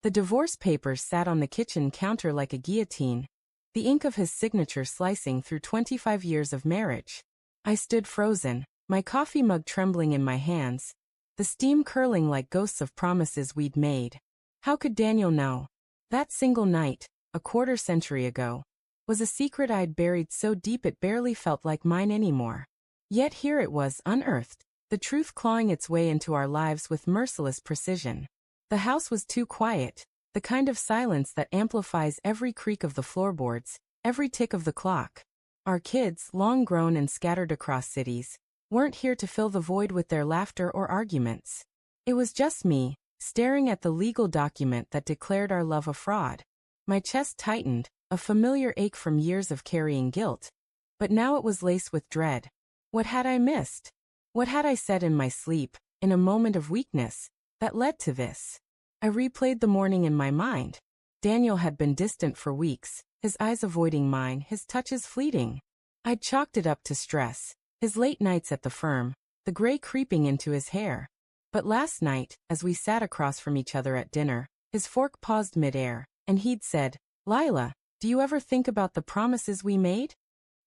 The divorce papers sat on the kitchen counter like a guillotine, the ink of his signature slicing through 25 years of marriage. I stood frozen, my coffee mug trembling in my hands, the steam curling like ghosts of promises we'd made. How could Daniel know? That single night, a quarter century ago, was a secret I'd buried so deep it barely felt like mine anymore. Yet here it was unearthed, the truth clawing its way into our lives with merciless precision. The house was too quiet, the kind of silence that amplifies every creak of the floorboards, every tick of the clock. Our kids, long grown and scattered across cities, weren't here to fill the void with their laughter or arguments. It was just me, staring at the legal document that declared our love a fraud. My chest tightened, a familiar ache from years of carrying guilt. But now it was laced with dread. What had I missed? What had I said in my sleep, in a moment of weakness, that led to this? I replayed the morning in my mind. Daniel had been distant for weeks, his eyes avoiding mine, his touches fleeting. I'd chalked it up to stress, his late nights at the firm, the gray creeping into his hair. But last night, as we sat across from each other at dinner, his fork paused midair, and he'd said, "Lila, do you ever think about the promises we made?"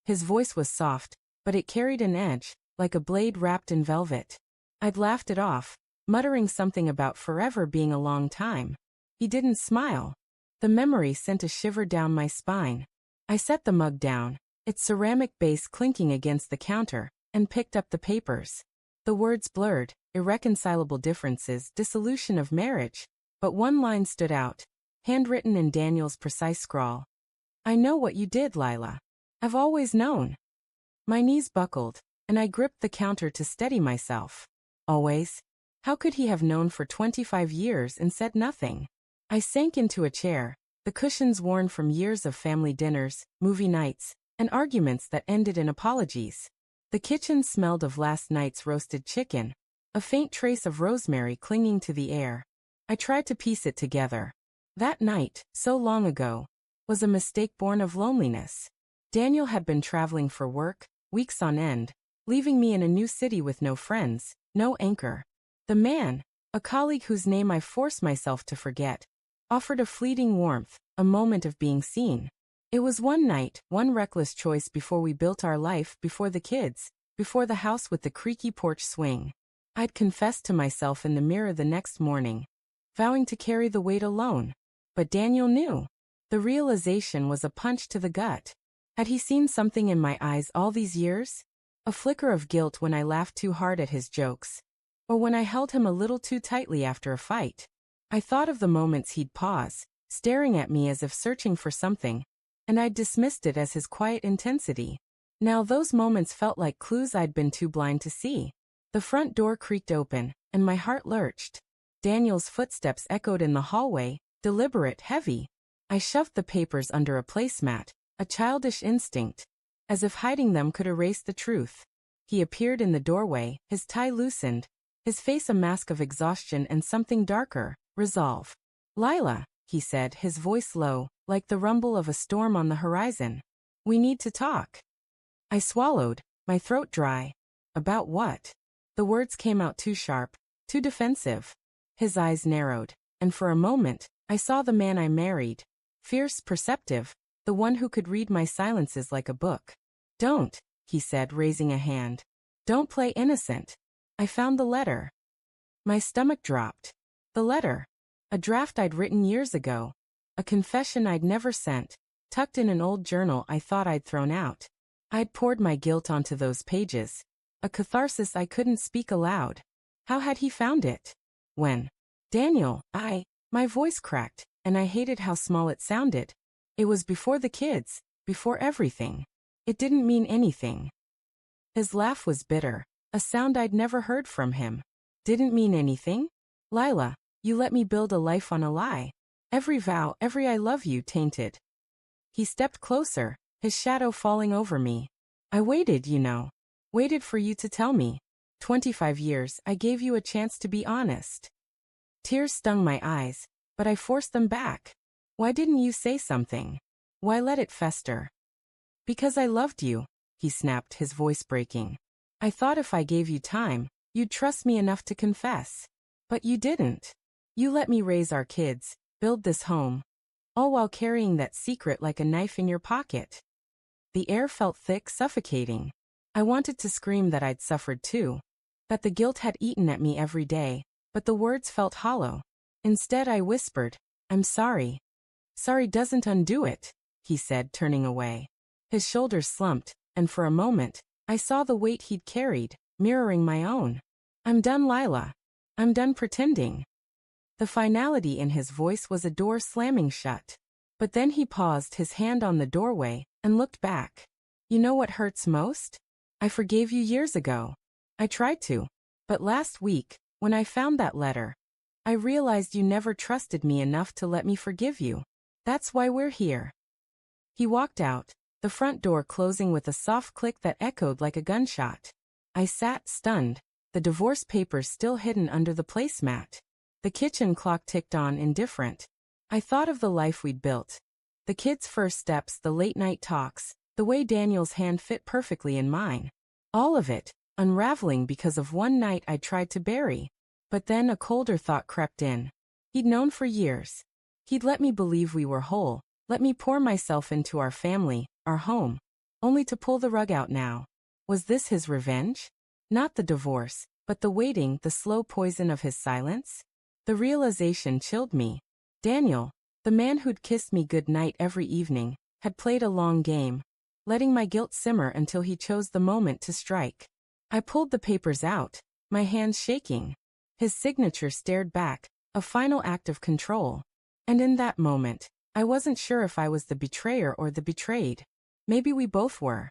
His voice was soft, but it carried an edge, like a blade wrapped in velvet. I'd laughed it off, muttering something about forever being a long time. He didn't smile. The memory sent a shiver down my spine. I set the mug down, its ceramic base clinking against the counter, and picked up the papers. The words blurred, irreconcilable differences, dissolution of marriage. But one line stood out, handwritten in Daniel's precise scrawl. "I know what you did, Lila. I've always known." My knees buckled, and I gripped the counter to steady myself. Always? How could he have known for 25 years and said nothing? I sank into a chair, the cushions worn from years of family dinners, movie nights, and arguments that ended in apologies. The kitchen smelled of last night's roasted chicken, a faint trace of rosemary clinging to the air. I tried to piece it together. That night, so long ago, was a mistake born of loneliness. Daniel had been traveling for work, weeks on end, leaving me in a new city with no friends, no anchor. The man, a colleague whose name I forced myself to forget, offered a fleeting warmth, a moment of being seen. It was one night, one reckless choice before we built our life, before the kids, before the house with the creaky porch swing. I'd confessed to myself in the mirror the next morning, vowing to carry the weight alone. But Daniel knew. The realization was a punch to the gut. Had he seen something in my eyes all these years? A flicker of guilt when I laughed too hard at his jokes, or when I held him a little too tightly after a fight. I thought of the moments he'd pause, staring at me as if searching for something, and I'd dismissed it as his quiet intensity. Now those moments felt like clues I'd been too blind to see. The front door creaked open, and my heart lurched. Daniel's footsteps echoed in the hallway, deliberate, heavy. I shoved the papers under a placemat, a childish instinct, as if hiding them could erase the truth. He appeared in the doorway, his tie loosened, his face a mask of exhaustion and something darker, resolve. "Lila," he said, his voice low, like the rumble of a storm on the horizon. "We need to talk." I swallowed, my throat dry. About what? The words came out too sharp, too defensive. His eyes narrowed, and for a moment, I saw the man I married. Fierce, perceptive, the one who could read my silences like a book. "Don't," he said, raising a hand. "Don't play innocent. I found the letter." My stomach dropped. The letter. A draft I'd written years ago. A confession I'd never sent, tucked in an old journal I thought I'd thrown out. I'd poured my guilt onto those pages. A catharsis I couldn't speak aloud. How had he found it? When? "Daniel, my voice cracked, and I hated how small it sounded. It was before the kids, before everything. It didn't mean anything." His laugh was bitter, a sound I'd never heard from him. "Didn't mean anything? Lila, you let me build a life on a lie. Every vow, every I love you tainted." He stepped closer, his shadow falling over me. "I waited, you know. Waited for you to tell me. 25 years, I gave you a chance to be honest." Tears stung my eyes, but I forced them back. "Why didn't you say something? Why let it fester?" "Because I loved you," he snapped, his voice breaking. "I thought if I gave you time, you'd trust me enough to confess. But you didn't. You let me raise our kids. build this home, all while carrying that secret like a knife in your pocket. The air felt thick, suffocating. I wanted to scream that I'd suffered too, that the guilt had eaten at me every day, but the words felt hollow. Instead, I whispered, "I'm sorry." "Sorry doesn't undo it," he said, turning away. His shoulders slumped, and for a moment, I saw the weight he'd carried, mirroring my own. "I'm done, Lila. I'm done pretending." The finality in his voice was a door slamming shut. But then he paused, his hand on the doorway, and looked back. "You know what hurts most? I forgave you years ago. I tried to. But last week, when I found that letter, I realized you never trusted me enough to let me forgive you. That's why we're here." He walked out, the front door closing with a soft click that echoed like a gunshot. I sat, stunned, the divorce papers still hidden under the placemat. The kitchen clock ticked on, indifferent. I thought of the life we'd built. The kids' first steps, the late-night talks, the way Daniel's hand fit perfectly in mine. All of it, unraveling because of one night I tried to bury. But then a colder thought crept in. He'd known for years. He'd let me believe we were whole, let me pour myself into our family, our home, only to pull the rug out now. Was this his revenge? Not the divorce, but the waiting, the slow poison of his silence? The realization chilled me. Daniel, the man who'd kissed me goodnight every evening, had played a long game, letting my guilt simmer until he chose the moment to strike. I pulled the papers out, my hands shaking. His signature stared back, a final act of control. And in that moment, I wasn't sure if I was the betrayer or the betrayed. Maybe we both were.